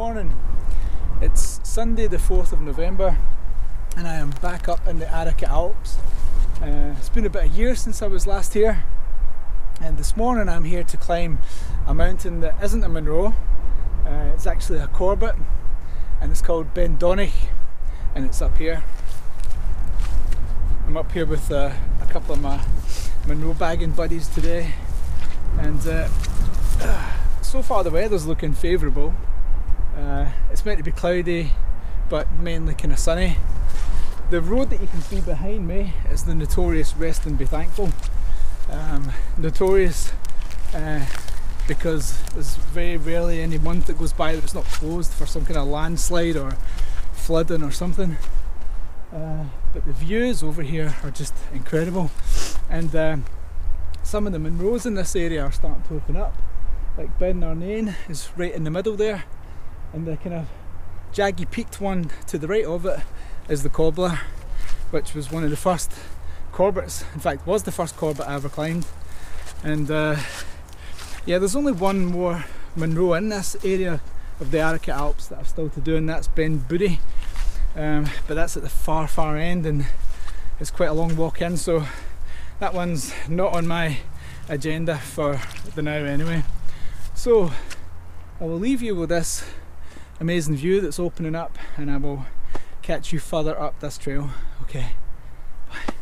morning. It's Sunday the 4th of November and I am back up in the Arrochar Alps. It's been about a year since I was last here, and this morning I'm here to climb a mountain that isn't a Munro. It's actually a Corbett and it's called Ben Donich, and it's up here. I'm up here with a couple of my Munro bagging buddies today, and so far the weather's looking favourable. It's meant to be cloudy but mainly kind of sunny. The road that you can see behind me is the notorious Rest and Be Thankful. Notorious because there's very rarely any month that goes by that it's not closed for some kind of landslide or flooding or something. But the views over here are just incredible, and some of the Munros in this area are starting to open up. Like Ben Donich is right in the middle there, and the kind of jaggy peaked one to the right of it is the Cobbler, which was one of the first Corbetts. In fact, was the first Corbett I ever climbed. And yeah, there's only one more Munro in this area of the Arrochar Alps that I've still to do, and that's Ben Donich. But that's at the far end, and it's quite a long walk in, so that one's not on my agenda for the now anyway. So I will leave you with this amazing view that's opening up, and I will catch you further up this trail. Okay, bye.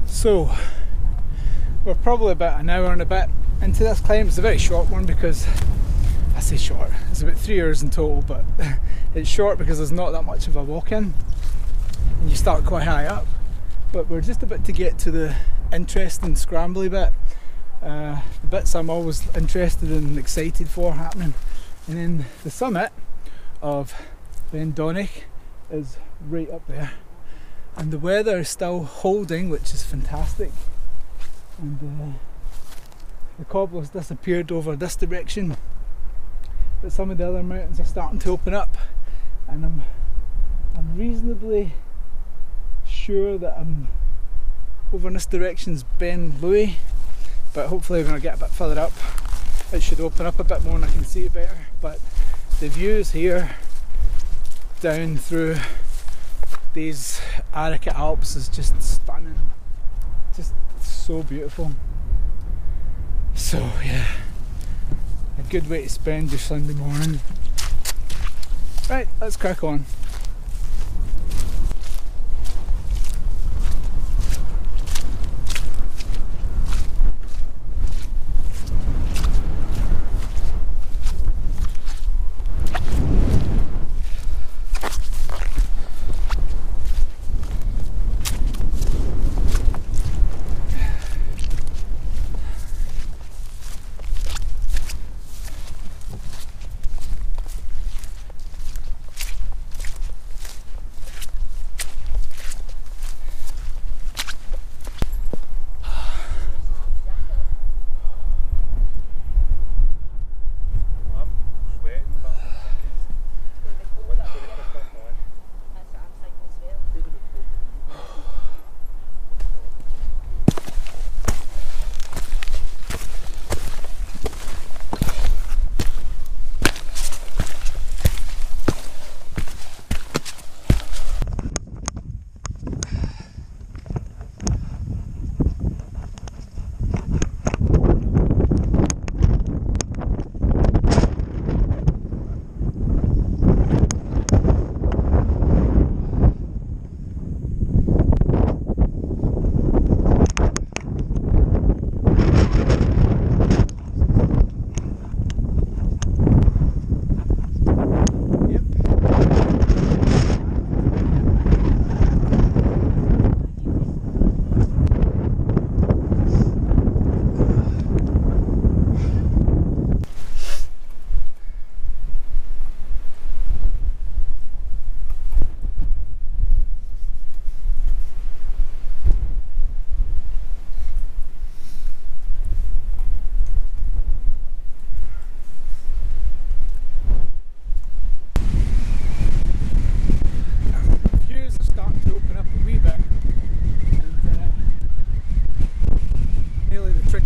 So we're probably about an hour and a bit into this climb. It's a very short one because, I say short, it's about 3 hours in total, but it's short because there's not that much of a walk in and you start quite high up. But we're just about to get to the interesting scrambly bit, the bits I'm always interested and excited for happening. And then the summit of Ben Donich is right up there. And the weather is still holding, which is fantastic. And the cobbler's disappeared over this direction, but some of the other mountains are starting to open up, and I'm reasonably sure that I'm over in this direction's Ben Louis, but hopefully when I get a bit further up it should open up a bit more and I can see it better. But the views here down through these Arrochar Alps is just stunning, just so beautiful. So yeah, a good way to spend your Sunday morning. Right, let's crack on.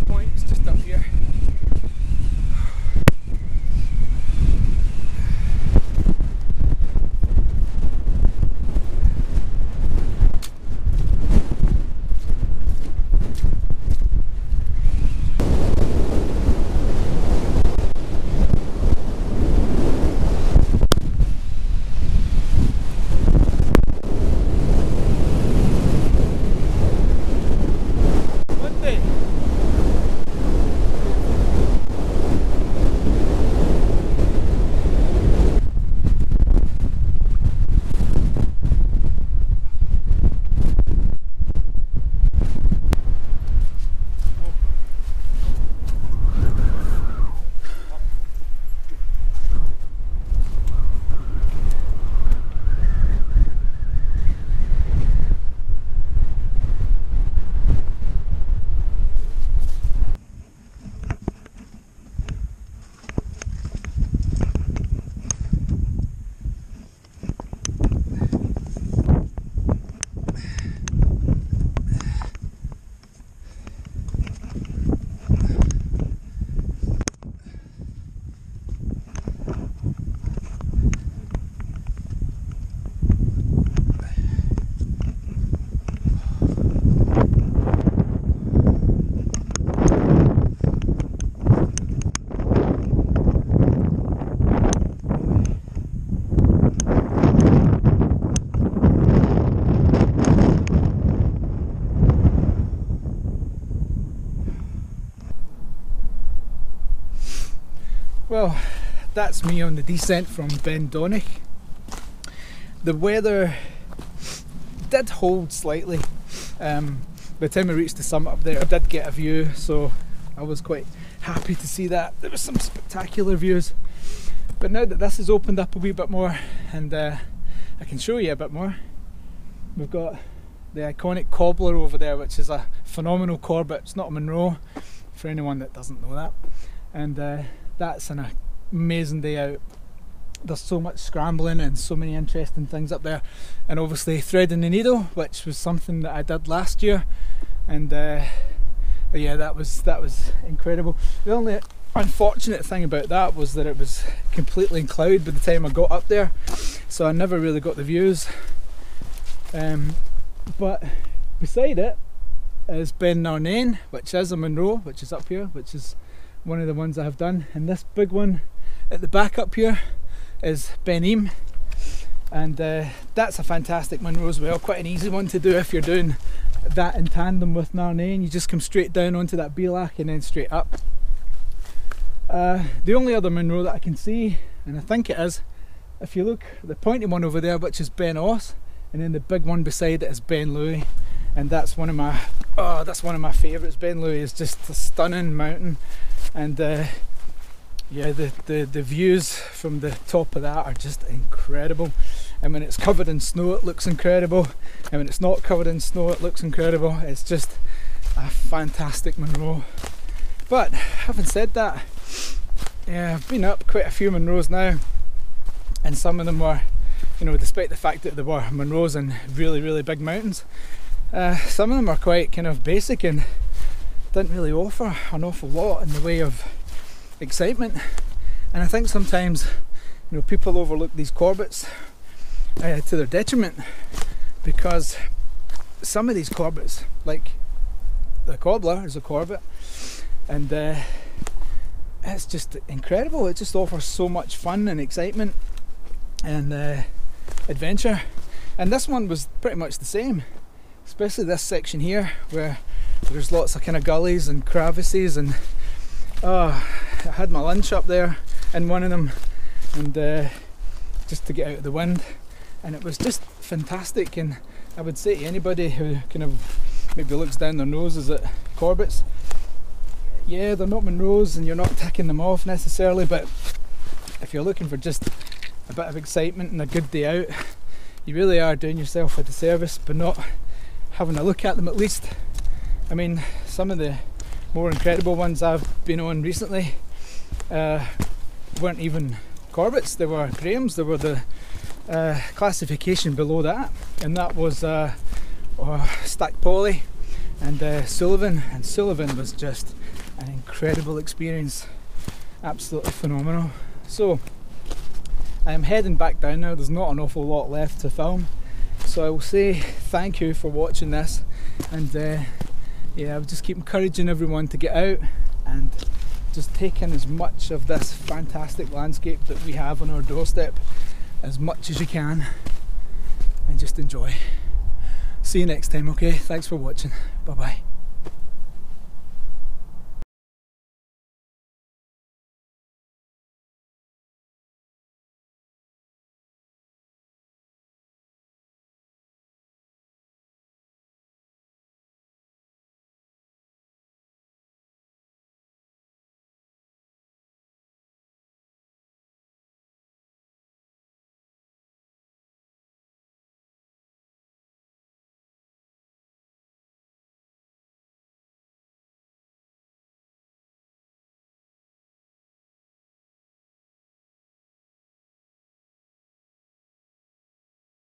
point is just up here. Well, that's me on the descent from Ben Donich. The weather did hold slightly. By the time I reached the summit up there, I did get a view, so I was quite happy to see that. There was some spectacular views. But now that this has opened up a wee bit more, and I can show you a bit more, we've got the iconic cobbler over there, which is a phenomenal Corbett. It's not a Munro, for anyone that doesn't know that. And that's an amazing day out. There's so much scrambling and so many interesting things up there, and obviously threading the needle, which was something that I did last year, and yeah, that was incredible. The only unfortunate thing about that was that it was completely in cloud by the time I got up there, so I never really got the views. But beside it is Ben Donich, which is a Munro, which is up here, which is one of the ones I have done, and this big one at the back up here is Ben Donich, and that's a fantastic Munro as well. Quite an easy one to do if you're doing that in tandem with Donich, and you just come straight down onto that Bealach and then straight up. The only other Munro that I can see, and I think it is, if you look at the pointy one over there, which is Ben Os, and then the big one beside it is Ben Louis, and that's one of my favourites. Ben Louis is just a stunning mountain, and yeah, the views from the top of that are just incredible. And when it's covered in snow, it looks incredible, and when it's not covered in snow, it looks incredible. It's just a fantastic Munro. But having said that, yeah, I've been up quite a few Munros now, and some of them were, you know, despite the fact that they were Munros and really big mountains, some of them are quite kind of basic and didn't really offer an awful lot in the way of excitement. And I think sometimes, you know, people overlook these Corbetts to their detriment, because some of these Corbetts, like the cobbler is a Corbett, and it's just incredible. It just offers so much fun and excitement and adventure, and this one was pretty much the same, especially this section here where there's lots of kind of gullies and crevices, and I had my lunch up there in one of them, and just to get out of the wind, and it was just fantastic. And I would say to anybody who kind of maybe looks down their noses at Corbetts, yeah, they're not Munros and you're not ticking them off necessarily, but if you're looking for just a bit of excitement and a good day out, you really are doing yourself a disservice by not having a look at them at least. I mean, some of the more incredible ones I've been on recently weren't even Corbetts, they were Grahams. They were the classification below that, and that was Stack Polly and Sullivan, and Sullivan was just an incredible experience, absolutely phenomenal. So I am heading back down now. There's not an awful lot left to film, so I will say thank you for watching this, and yeah, I'll just keep encouraging everyone to get out and just take in as much of this fantastic landscape that we have on our doorstep as much as you can, and just enjoy. See you next time, okay? Thanks for watching. Bye bye.